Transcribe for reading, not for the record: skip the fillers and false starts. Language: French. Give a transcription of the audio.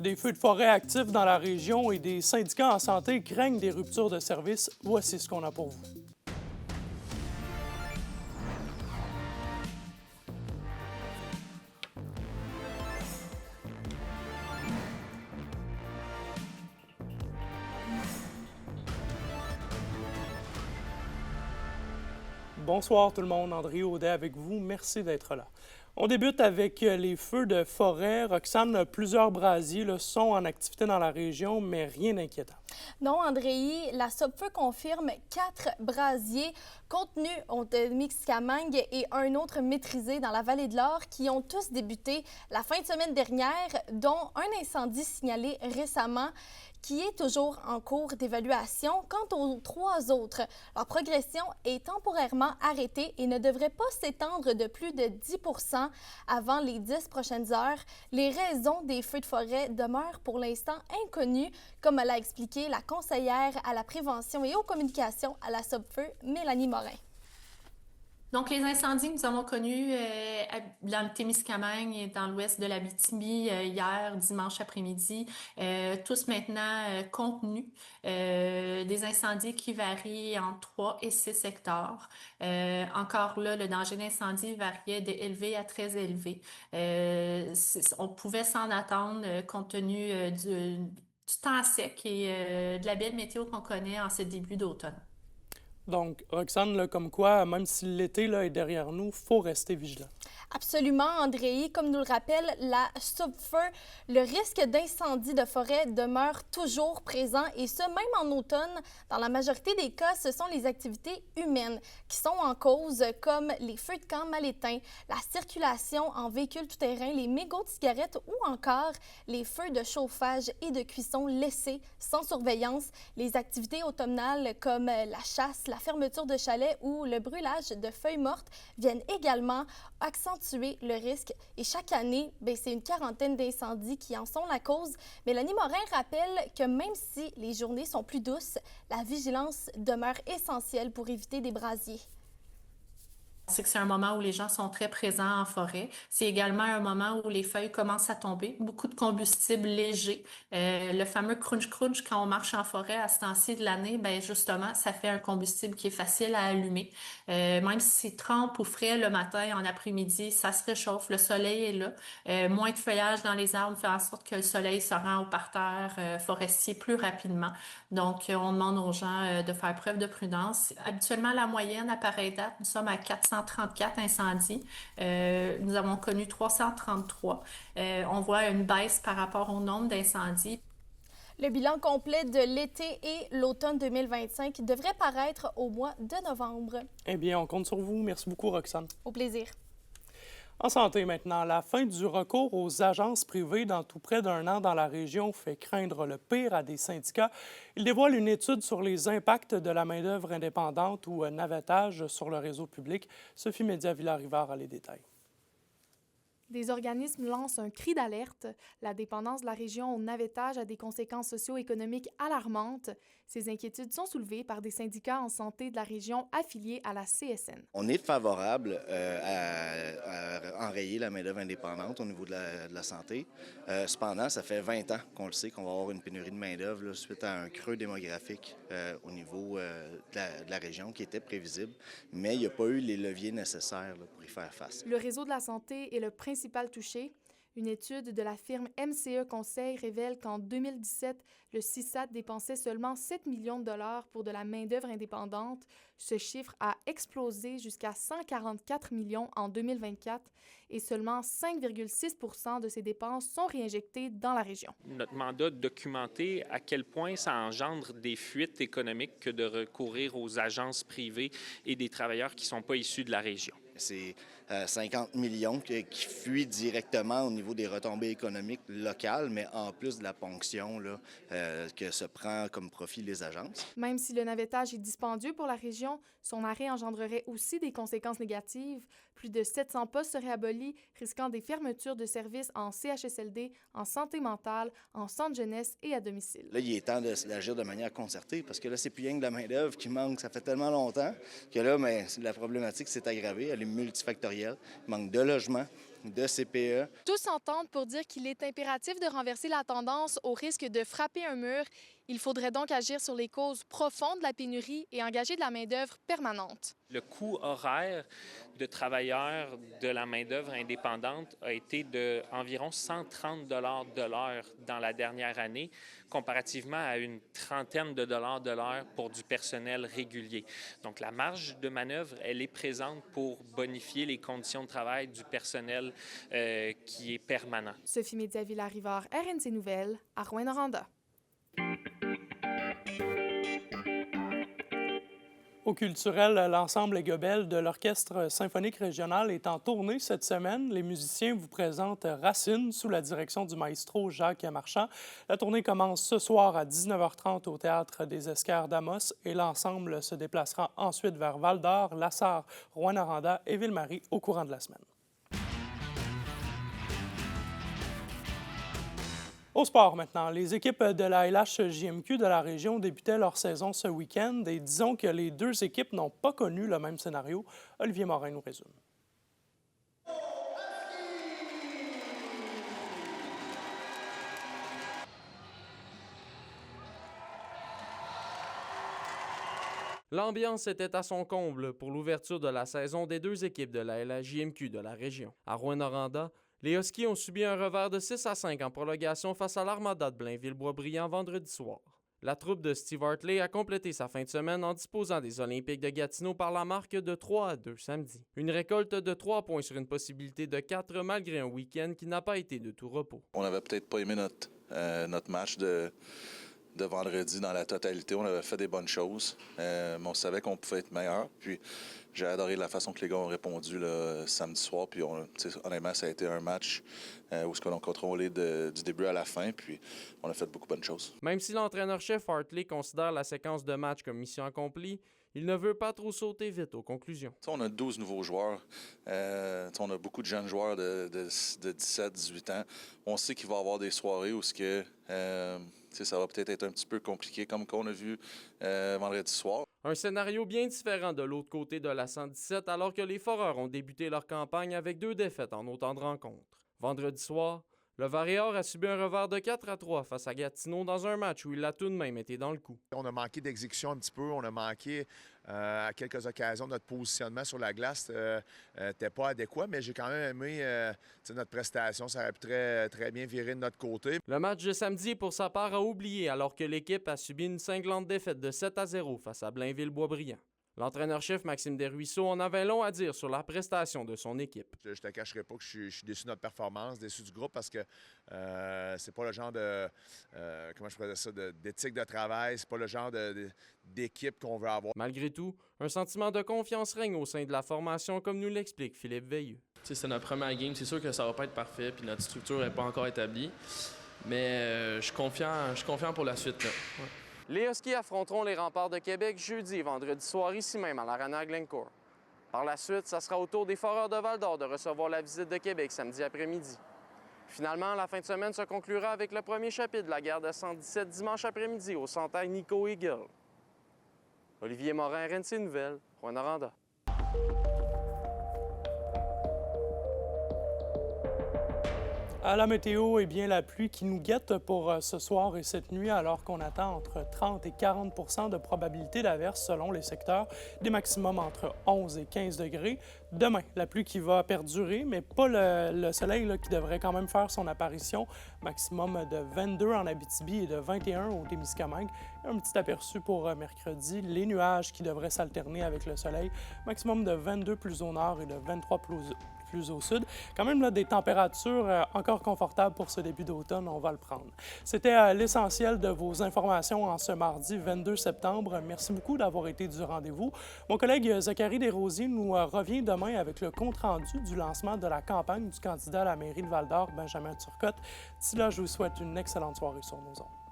Des feux de forêt actifs dans la région et des syndicats en santé craignent des ruptures de service. Voici ce qu'on a pour vous. Bonsoir tout le monde, André Audet avec vous. Merci d'être là. On débute avec les feux de forêt. Roxane, plusieurs brasiers sont en activité dans la région, mais rien d'inquiétant. Non, Andréi, la Sopfeu confirme 4 brasiers contenus au Témiscamingue et un autre maîtrisé dans la vallée de l'Or qui ont tous débuté la fin de semaine dernière, dont un incendie signalé récemment qui est toujours en cours d'évaluation. Quant aux 3 autres, leur progression est temporairement arrêtée et ne devrait pas s'étendre de plus de 10 avant les 10 prochaines heures. Les raisons des feux de forêt demeurent pour l'instant inconnues, comme l'a expliqué la conseillère à la prévention et aux communications à la Sopfeu, Mélanie Morin. Donc, les incendies que nous avons connus dans le Témiscamingue et dans l'ouest de l'Abitibi hier, dimanche après-midi, tous maintenant contenus. Des incendies qui varient entre 3 et 6 hectares. Encore là, le danger d'incendie variait d'élevé à très élevé. On pouvait s'en attendre compte tenu du temps sec et de la belle météo qu'on connaît en ce début d'automne. Donc, Roxane, comme quoi, même si l'été est derrière nous, il faut rester vigilant. Absolument, Andréi. Comme nous le rappelle la Sopfeu, le risque d'incendie de forêt demeure toujours présent et ce, même en automne. Dans la majorité des cas, ce sont les activités humaines qui sont en cause, comme les feux de camp mal éteints, la circulation en véhicule tout-terrain, les mégots de cigarettes ou encore les feux de chauffage et de cuisson laissés sans surveillance. Les activités automnales comme la chasse, la fermeture de chalets ou le brûlage de feuilles mortes viennent également accentuer le risque. Et chaque année, c'est une quarantaine d'incendies qui en sont la cause. Mélanie Morin rappelle que même si les journées sont plus douces, la vigilance demeure essentielle pour éviter des brasiers. On sait que c'est un moment où les gens sont très présents en forêt. C'est également un moment où les feuilles commencent à tomber. Beaucoup de combustible léger. Le fameux crunch-crunch quand on marche en forêt à ce temps-ci de l'année, justement, ça fait un combustible qui est facile à allumer. Même si c'est trempe ou frais le matin, en après-midi, ça se réchauffe. Le soleil est là. Moins de feuillage dans les arbres fait en sorte que le soleil se rend au parterre forestier plus rapidement. Donc, on demande aux gens de faire preuve de prudence. Habituellement, la moyenne à pareille date, nous sommes à 434 incendies. Nous avons connu 333. On voit une baisse par rapport au nombre d'incendies. Le bilan complet de l'été et l'automne 2025 devrait paraître au mois de novembre. Eh bien, on compte sur vous. Merci beaucoup, Roxane. Au plaisir. En santé maintenant, la fin du recours aux agences privées dans tout près d'un an dans la région fait craindre le pire à des syndicats. Il dévoile une étude sur les impacts de la main-d'œuvre indépendante ou navettage sur le réseau public. Sophie Média-Villarivard a les détails. Des organismes lancent un cri d'alerte. La dépendance de la région au navettage a des conséquences socio-économiques alarmantes. Ces inquiétudes sont soulevées par des syndicats en santé de la région affiliés à la CSN. On est favorable à enrayer la main-d'œuvre indépendante au niveau de la santé. Cependant, ça fait 20 ans qu'on le sait qu'on va avoir une pénurie de main-d'œuvre suite à un creux démographique au niveau de la région qui était prévisible, mais il n'y a pas eu les leviers nécessaires pour y faire face. Le réseau de la santé est le principal touché. Une étude de la firme MCE Conseil révèle qu'en 2017, le CISAT dépensait seulement 7 millions de dollars pour de la main-d'œuvre indépendante. Ce chiffre a explosé jusqu'à 144 millions en 2024 et seulement 5,6 % de ces dépenses sont réinjectées dans la région. Notre mandat de documenter à quel point ça engendre des fuites économiques que de recourir aux agences privées et des travailleurs qui ne sont pas issus de la région. C'est 50 millions qui fuient directement au niveau des retombées économiques locales, mais en plus de la ponction que se prend comme profit les agences. Même si le navettage est dispendieux pour la région, son arrêt engendrerait aussi des conséquences négatives. Plus de 700 postes seraient abolis, risquant des fermetures de services en CHSLD, en santé mentale, en centre jeunesse et à domicile. Là, il est temps d'agir de manière concertée parce que là, c'est plus rien que de la main-d'œuvre qui manque. Ça fait tellement longtemps que là, la problématique s'est aggravée. Elle est multifactorielle. Il manque de logements, de CPE. Tous s'entendent pour dire qu'il est impératif de renverser la tendance au risque de frapper un mur. Il faudrait donc agir sur les causes profondes de la pénurie et engager de la main-d'œuvre permanente. Le coût horaire de travailleurs de la main-d'œuvre indépendante a été d'environ 130 de l'heure dans la dernière année, comparativement à une trentaine de dollars de l'heure pour du personnel régulier. Donc, la marge de manœuvre, elle est présente pour bonifier les conditions de travail du personnel qui est permanent. Sophie Média-Villarivard, RNC Nouvelles, à Rouyn-Noranda. Au culturel, l'ensemble Gobel de l'Orchestre symphonique régional est en tournée cette semaine. Les musiciens vous présentent Racine sous la direction du maestro Jacques Marchand. La tournée commence ce soir à 19h30 au Théâtre des Esquerres d'Amos et l'ensemble se déplacera ensuite vers Val-d'Or, Lassar, Rouyn-Noranda et Ville-Marie au courant de la semaine. Au sport maintenant, les équipes de la LHJMQ de la région débutaient leur saison ce week-end et disons que les deux équipes n'ont pas connu le même scénario. Olivier Morin nous résume. L'ambiance était à son comble pour l'ouverture de la saison des deux équipes de la LHJMQ de la région. À Rouyn-Noranda, les Huskies ont subi un revers de 6-5 en prolongation face à l'Armada de Blainville-Boisbriand vendredi soir. La troupe de Steve Hartley a complété sa fin de semaine en disposant des Olympiques de Gatineau par la marque de 3-2 samedi. Une récolte de 3 points sur une possibilité de 4 malgré un week-end qui n'a pas été de tout repos. On n'avait peut-être pas aimé notre match de vendredi dans la totalité. On avait fait des bonnes choses, mais on savait qu'on pouvait être meilleur. Puis j'ai adoré la façon que les gars ont répondu là, samedi soir. Puis honnêtement, ça a été un match où on a contrôlé du début à la fin. Puis on a fait beaucoup de bonnes choses. Même si l'entraîneur-chef Hartley considère la séquence de match comme mission accomplie, il ne veut pas trop sauter vite aux conclusions. On a 12 nouveaux joueurs. On a beaucoup de jeunes joueurs de 17-18 ans. On sait qu'il va y avoir des soirées où ça va peut-être être un petit peu compliqué, comme qu'on a vu vendredi soir. Un scénario bien différent de l'autre côté de la 117, alors que les Foreurs ont débuté leur campagne avec 2 défaites en autant de rencontres. Vendredi soir, le Varéor a subi un revers de 4-3 face à Gatineau dans un match où il a tout de même été dans le coup. On a manqué d'exécution un petit peu, on a manqué à quelques occasions notre positionnement sur la glace n'était pas adéquat, mais j'ai quand même aimé notre prestation, ça aurait pu très bien virer de notre côté. Le match de samedi, pour sa part, a oublié alors que l'équipe a subi une cinglante défaite de 7-0 face à Blainville-Boisbriand. L'entraîneur-chef Maxime Desruisseaux en avait long à dire sur la prestation de son équipe. Je te cacherai pas que je suis déçu de notre performance, déçu du groupe parce que c'est pas le genre d'éthique de travail, c'est pas le genre d'équipe qu'on veut avoir. Malgré tout, un sentiment de confiance règne au sein de la formation, comme nous l'explique Philippe Veilleux. C'est notre première game, c'est sûr que ça va pas être parfait, puis notre structure n'est pas encore établie, mais je suis confiant pour la suite. Là. Ouais. Les Huskies affronteront les Remparts de Québec jeudi et vendredi soir ici même à l'Arena Glencourt. Par la suite, ça sera au tour des Foreurs de Val-d'Or de recevoir la visite de Québec samedi après-midi. Finalement, la fin de semaine se conclura avec le premier chapitre de la guerre de 117 dimanche après-midi au centre Nico Eagle. Olivier Morin, RNC Nouvelles, Rouyn-Noranda. À la météo, eh bien, la pluie qui nous guette pour ce soir et cette nuit, alors qu'on attend entre 30 et 40 % de probabilité d'averse selon les secteurs, des maximums entre 11 et 15 degrés. Demain, la pluie qui va perdurer, mais pas le soleil là, qui devrait quand même faire son apparition. Maximum de 22 en Abitibi et de 21 au Témiscamingue. Un petit aperçu pour mercredi, les nuages qui devraient s'alterner avec le soleil. Maximum de 22 plus au nord et de 23 plus au sud. Quand même là, des températures encore confortables pour ce début d'automne, on va le prendre. C'était l'essentiel de vos informations en ce mardi 22 septembre. Merci beaucoup d'avoir été du rendez-vous. Mon collègue Zachary Desrosiers nous revient demain avec le compte-rendu du lancement de la campagne du candidat à la mairie de Val-d'Or, Benjamin Turcotte. D'ici là, je vous souhaite une excellente soirée sur nos ondes.